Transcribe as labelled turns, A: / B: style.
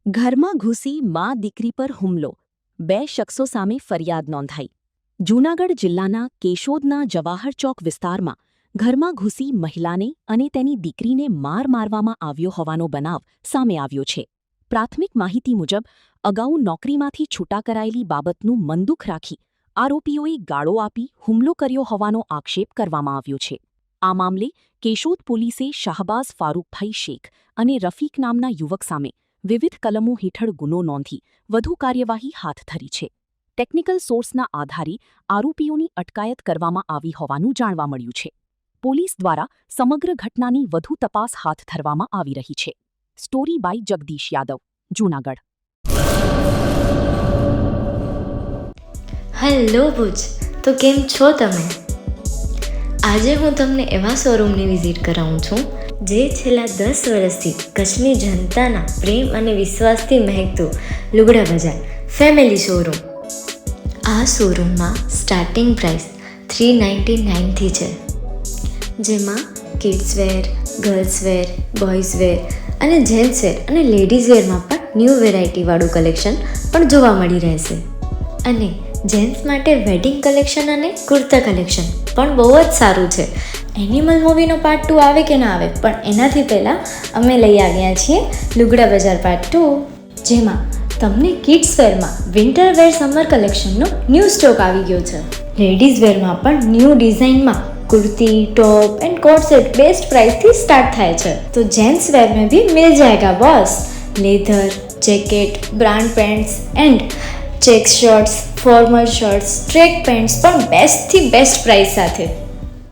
A: ઘરમાં ઘૂસી મા દીકરી પર હુમલો 2 શખ્સો સામે ફરિયાદ નોંધાઈ. જૂનાગઢ જિલ્લાના કેશોદના જવાહર ચોક વિસ્તારમાં ઘરમાં ઘૂસી મહિલાને અને તેની દીકરીને મારવામાં આવ્યો હોવાનો બનાવ સામે આવ્યો છે. પ્રાથમિક માહિતી મુજબ અગાઉ નોકરીમાંથી છૂટા કરાયેલી બાબતનું મનદુખ રાખી આરોપીઓએ ગાળો આપી હુમલો કર્યો હોવાનો આક્ષેપ કરવામાં આવ્યો છે. આ મામલે કેશોદ પોલીસે શાહબાઝ ફારૂકભાઈ શેખ અને રફીક નામના યુવક સામે વિવિધ કલમો હેઠળ ગુનો નોંધી વધુ કાર્યવાહી હાથ ધરી છે. ટેકનિકલ સોર્સના આધારે આરોપીઓની અટકાયત કરવામાં આવી હોવાનું જાણવા મળ્યું છે. પોલીસ દ્વારા સમગ્ર ઘટનાની વધુ તપાસ હાથ ધરવામાં આવી રહી છે. Story by Jagdish Yadav, Junagadh.
B: Hello Bhuj, તો કેમ છો તમે? આજે હું તમને એવા શોરૂમની વિઝિટ કરાવું છું જે છેલ્લા 10 વર્ષથી કચ્છની જનતાના પ્રેમ અને વિશ્વાસથી મહેકતું લુગડા બજાર ફેમિલી શોરૂમ. આ શોરૂમમાં સ્ટાર્ટિંગ પ્રાઇસ 399થી છે, જેમાં કિડ્સવેર, ગર્લ્સવેર, બોયઝવેર અને જેન્ટ્સવેર અને લેડીઝવેરમાં પણ ન્યૂ વેરાયટીવાળું કલેક્શન પણ જોવા મળી રહેશે. અને જેન્ટ્સ માટે વેડિંગ કલેક્શન અને કુર્તા કલેક્શન પણ બહુ જ સારું છે. એનિમલ મૂવીનો પાર્ટ 2 આવે કે ના આવે, પણ એનાથી પહેલાં અમે લઈ આવ્યા છીએ લુગડા બજાર પાર્ટ 2, જેમાં તમને કિડ્સવેરમાં વિન્ટર વેર સમર કલેક્શનનો ન્યૂ સ્ટોક આવી ગયો છે. લેડીઝ વેરમાં પણ ન્યૂ ડિઝાઇનમાં kurti, top and coat set best price थी स्टार्ट थाय छे. तो जेंट्स वेर में भी मिल जाएगा boss. Leather, jacket, brand pants and check shirts, formal shirts, track pants પણ બેસ્ટ થી બેસ્ટ પ્રાઇસ સાથે.